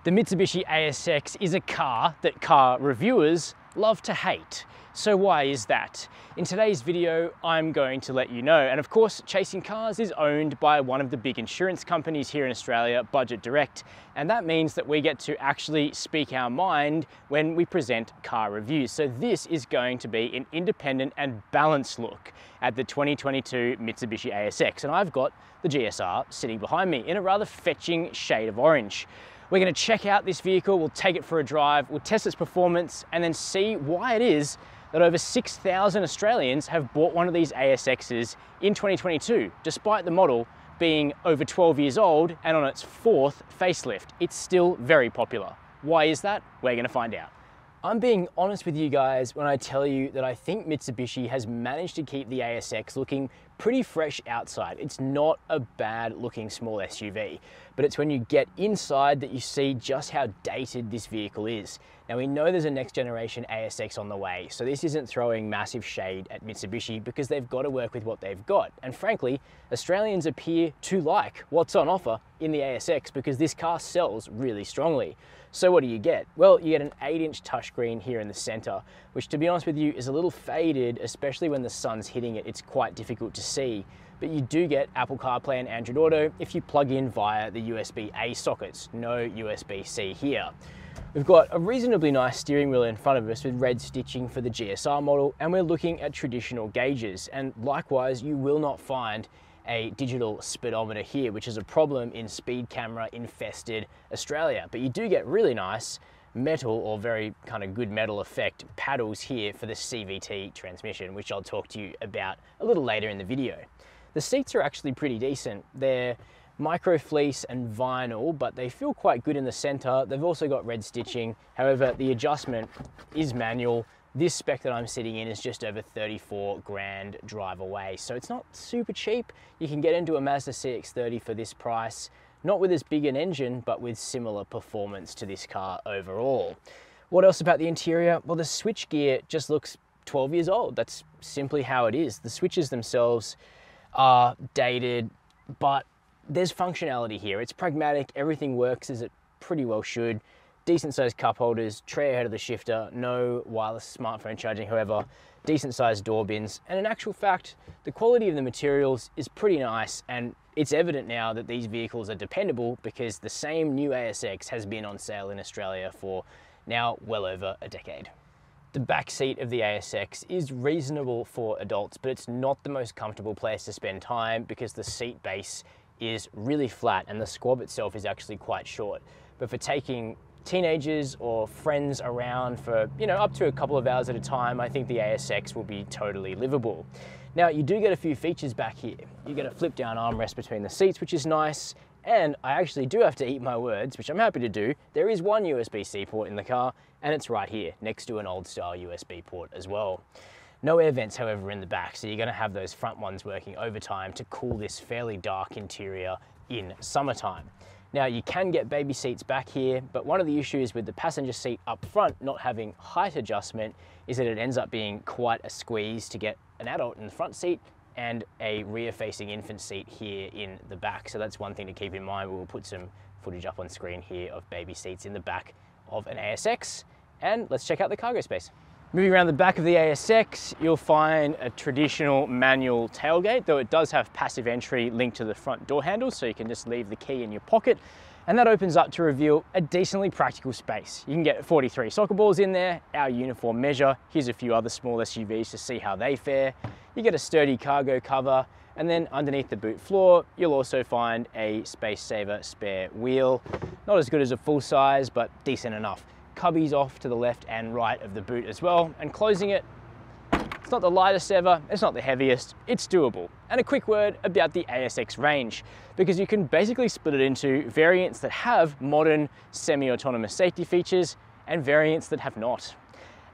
The Mitsubishi ASX is a car that car reviewers love to hate. So why is that? In today's video, I'm going to let you know. And of course, Chasing Cars is owned by one of the big insurance companies here in Australia, Budget Direct. And that means that we get to actually speak our mind when we present car reviews. So this is going to be an independent and balanced look at the 2022 Mitsubishi ASX. And I've got the GSR sitting behind me in a rather fetching shade of orange. We're going to check out this vehicle, we'll take it for a drive, we'll test its performance, and then see why it is that over 6,000 Australians have bought one of these ASXs in 2022, despite the model being over 12 years old and on its fourth facelift. It's still very popular. Why is that? We're going to find out. I'm being honest with you guys when I tell you that I think Mitsubishi has managed to keep the ASX looking pretty fresh outside. It's not a bad looking small SUV, but it's when you get inside that you see just how dated this vehicle is. Now we know there's a next generation ASX on the way, so this isn't throwing massive shade at Mitsubishi because they've got to work with what they've got. And frankly, Australians appear to like what's on offer in the ASX because this car sells really strongly. So what do you get? Well, you get an 8-inch touchscreen here in the center, which to be honest with you is a little faded, especially when the sun's hitting it. It's quite difficult to see, but you do get Apple CarPlay and Android Auto if you plug in via the USB-A sockets, no USB-C here. We've got a reasonably nice steering wheel in front of us with red stitching for the GSR model, and we're looking at traditional gauges. And likewise, you will not find a digital speedometer here, which is a problem in speed camera infested Australia. But you do get really nice metal, or very kind of good metal effect paddles here for the CVT transmission, which I'll talk to you about a little later in the video. The seats are actually pretty decent. They're micro fleece and vinyl, but they feel quite good in the center. They've also got red stitching. However, the adjustment is manual. This spec that I'm sitting in is just over 34 grand drive away. So it's not super cheap. You can get into a Mazda CX-30 for this price, not with as big an engine, but with similar performance to this car overall. What else about the interior? Well, the switchgear just looks 12 years old. That's simply how it is. The switches themselves are dated, but there's functionality here. It's pragmatic, everything works as it pretty well should. Decent sized cup holders, tray ahead of the shifter, no wireless smartphone charging, however, decent sized door bins. And in actual fact, the quality of the materials is pretty nice, and it's evident now that these vehicles are dependable because the same new ASX has been on sale in Australia for now well over a decade. The back seat of the ASX is reasonable for adults, but it's not the most comfortable place to spend time because the seat base is really flat and the squab itself is actually quite short. But for taking teenagers or friends around for, up to a couple of hours at a time, I think the ASX will be totally livable. Now, you do get a few features back here. You get a flip down armrest between the seats, which is nice. And I actually do have to eat my words, which I'm happy to do. There is one USB-C port in the car, and it's right here next to an old style USB port as well. No air vents, however, in the back, so you're going to have those front ones working overtime to cool this fairly dark interior in summertime. Now, you can get baby seats back here, but one of the issues with the passenger seat up front not having height adjustment is that it ends up being quite a squeeze to get an adult in the front seat and a rear-facing infant seat here in the back. So that's one thing to keep in mind. We'll put some footage up on screen here of baby seats in the back of an ASX, and let's check out the cargo space. Moving around the back of the ASX, you'll find a traditional manual tailgate, though it does have passive entry linked to the front door handle, so you can just leave the key in your pocket, and that opens up to reveal a decently practical space. You can get 43 soccer balls in there, our uniform measure. Here's a few other small SUVs to see how they fare. You get a sturdy cargo cover, and then underneath the boot floor, you'll also find a space saver spare wheel. Not as good as a full size, but decent enough. Cubbies off to the left and right of the boot as well, and closing it, it's not the lightest ever, it's not the heaviest, it's doable. And a quick word about the ASX range, because you can basically split it into variants that have modern semi-autonomous safety features and variants that have not.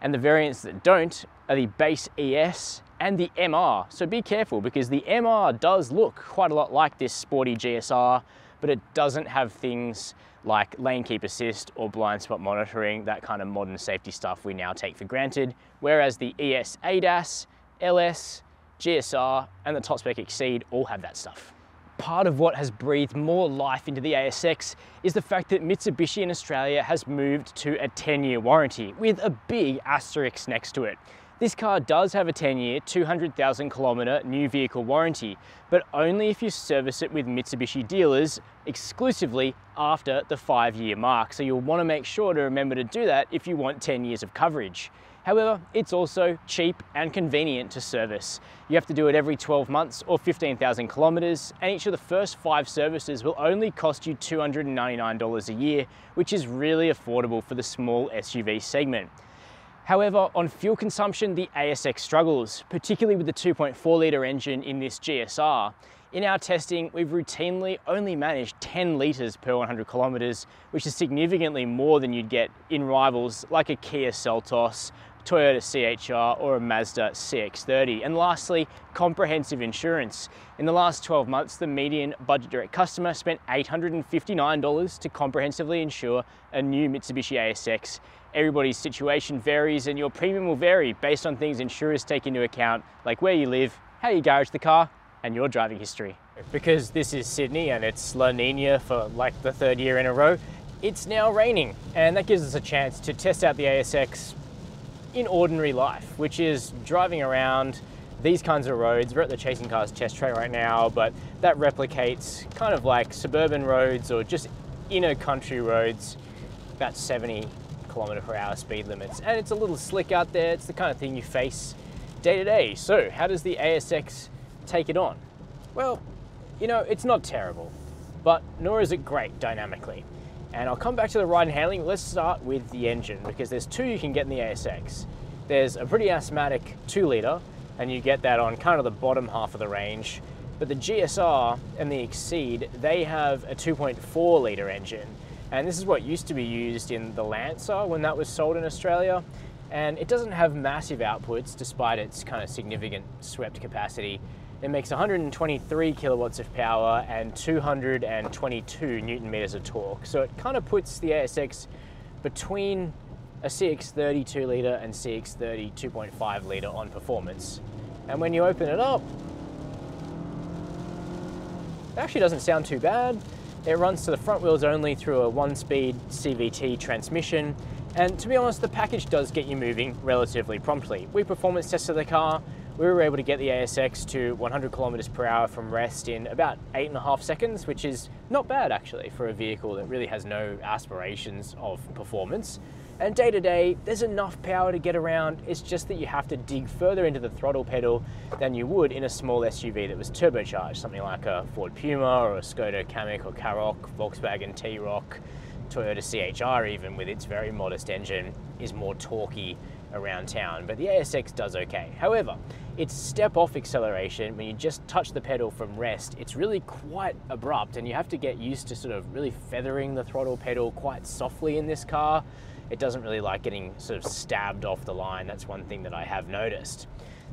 And the variants that don't are the base ES and the MR, so be careful because the MR does look quite a lot like this sporty GSR, but it doesn't have things like lane keep assist or blind spot monitoring, that kind of modern safety stuff we now take for granted, whereas the ES ADAS, LS, GSR, and the top spec Exceed all have that stuff. part of what has breathed more life into the ASX is the fact that Mitsubishi in Australia has moved to a 10-year warranty with a big asterisk next to it. This car does have a 10-year, 200,000 kilometre new vehicle warranty, but only if you service it with Mitsubishi dealers exclusively after the 5-year mark. So you'll want to make sure to remember to do that if you want 10 years of coverage. However, it's also cheap and convenient to service. You have to do it every 12 months or 15,000 kilometres, and each of the first 5 services will only cost you $299 a year, which is really affordable for the small SUV segment. However, on fuel consumption, the ASX struggles, particularly with the 2.4 litre engine in this GSR. In our testing, we've routinely only managed 10 litres per 100 kilometres, which is significantly more than you'd get in rivals like a Kia Seltos, Toyota CHR or a Mazda CX-30. And lastly, comprehensive insurance. In the last 12 months, the median budget direct customer spent $859 to comprehensively insure a new Mitsubishi ASX. Everybody's situation varies and your premium will vary based on things insurers take into account, like where you live, how you garage the car, and your driving history. Because this is Sydney and it's La Nina for like the 3rd year in a row, it's now raining, and that gives us a chance to test out the ASX in ordinary life, which is driving around these kinds of roads. We're at the Chasing Cars test track right now, but that replicates kind of like suburban roads or just inner country roads, about 70 km/h speed limits. And it's a little slick out there. It's the kind of thing you face day to day. So how does the ASX take it on? Well, you know, it's not terrible, but nor is it great dynamically. And I'll come back to the ride and handling. Let's start with the engine, because there's 2 you can get in the ASX. There's a pretty asthmatic 2 litre, and you get that on kind of the bottom half of the range. But the GSR and the Exceed, they have a 2.4 litre engine. And this is what used to be used in the Lancer when that was sold in Australia. And it doesn't have massive outputs despite its kind of significant swept capacity. It makes 123 kilowatts of power and 222 Newton meters of torque. So it kind of puts the ASX between a CX-30 2 litre and CX-30 2.5 litre on performance. And when you open it up, it actually doesn't sound too bad. It runs to the front wheels only through a 1-speed CVT transmission. And to be honest, the package does get you moving relatively promptly. We performance tested the car. We were able to get the ASX to 100 km/h from rest in about 8.5 seconds, which is not bad actually for a vehicle that really has no aspirations of performance. And day to day, there's enough power to get around. It's just that you have to dig further into the throttle pedal than you would in a small SUV that was turbocharged, something like a Ford Puma or a Skoda Kamiq or Karoq, Volkswagen T-Roc, Toyota CHR even with its very modest engine is more torquey around town, but the ASX does okay. However, its step-off acceleration, when you just touch the pedal from rest, it's really quite abrupt, and you have to get used to sort of really feathering the throttle pedal quite softly in this car. It doesn't really like getting sort of stabbed off the line. That's one thing that I have noticed.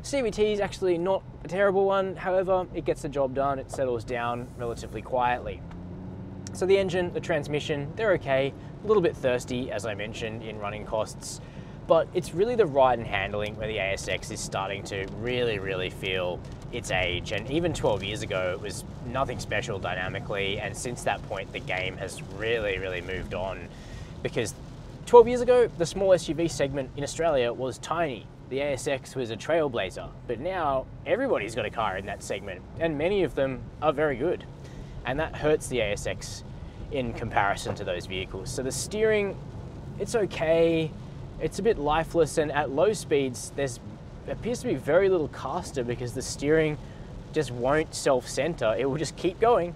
CVT is actually not a terrible one. However, it gets the job done. It settles down relatively quietly. So the engine, the transmission, they're okay. A little bit thirsty, as I mentioned, in running costs. But it's really the ride and handling where the ASX is starting to really feel its age. And even 12 years ago, it was nothing special dynamically. And since that point, the game has really moved on, because 12 years ago, the small SUV segment in Australia was tiny. The ASX was a trailblazer, but now everybody's got a car in that segment, and many of them are very good. And that hurts the ASX in comparison to those vehicles. So the steering, it's okay. It's a bit lifeless, and at low speeds, there appears to be very little caster because the steering just won't self-center. It will just keep going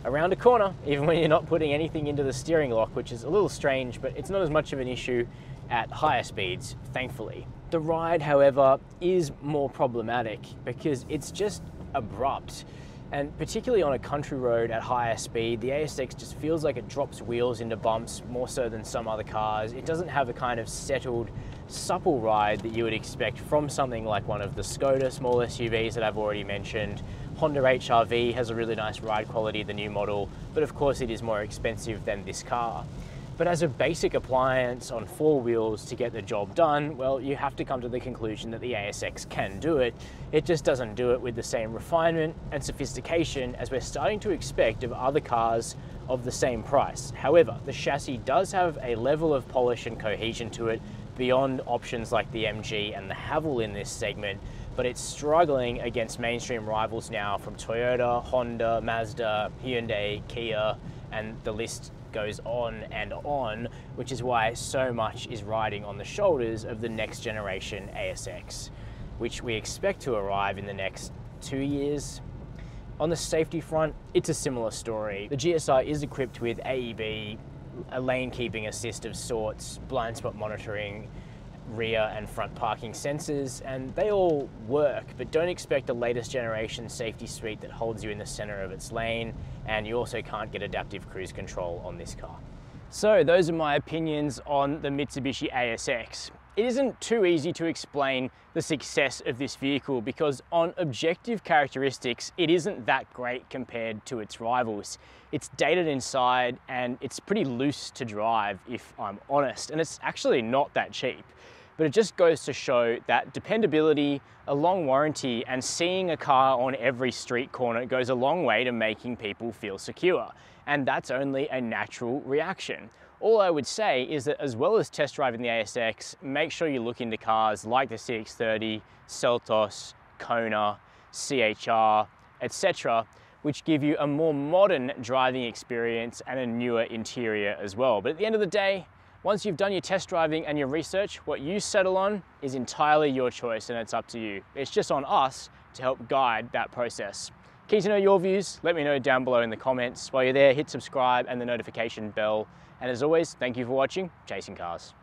around a corner, even when you're not putting anything into the steering lock, which is a little strange, but it's not as much of an issue at higher speeds, thankfully. The ride, however, is more problematic because it's just abrupt. And particularly on a country road at higher speed, the ASX just feels like it drops wheels into bumps more so than some other cars. It doesn't have a kind of settled, supple ride that you would expect from something like one of the Skoda small SUVs that I've already mentioned. Honda HR-V has a really nice ride quality, the new model, but of course it is more expensive than this car. But as a basic appliance on four wheels to get the job done, well, you have to come to the conclusion that the ASX can do it. It just doesn't do it with the same refinement and sophistication as we're starting to expect of other cars of the same price. However, the chassis does have a level of polish and cohesion to it beyond options like the MG and the Haval in this segment, but it's struggling against mainstream rivals now from Toyota, Honda, Mazda, Hyundai, Kia, and the list goes on, which is why so much is riding on the shoulders of the next generation ASX, which we expect to arrive in the next 2 years. On the safety front, it's a similar story. The GSR is equipped with AEB, a lane keeping assist of sorts, blind spot monitoring, rear and front parking sensors, and they all work, but don't expect the latest generation safety suite that holds you in the center of its lane, and you also can't get adaptive cruise control on this car. So those are my opinions on the Mitsubishi ASX. It isn't too easy to explain the success of this vehicle because on objective characteristics, it isn't that great compared to its rivals. It's dated inside and it's pretty loose to drive, if I'm honest, and it's actually not that cheap. But it just goes to show that dependability, a long warranty, and seeing a car on every street corner goes a long way to making people feel secure. And that's only a natural reaction. All I would say is that as well as test driving the ASX, make sure you look into cars like the CX-30, Seltos, Kona, CHR, etc., which give you a more modern driving experience and a newer interior as well. But at the end of the day, once you've done your test driving and your research, what you settle on is entirely your choice and it's up to you. It's just on us to help guide that process. Keen to know your views? Let me know down below in the comments. While you're there, hit subscribe and the notification bell. And as always, thank you for watching Chasing Cars.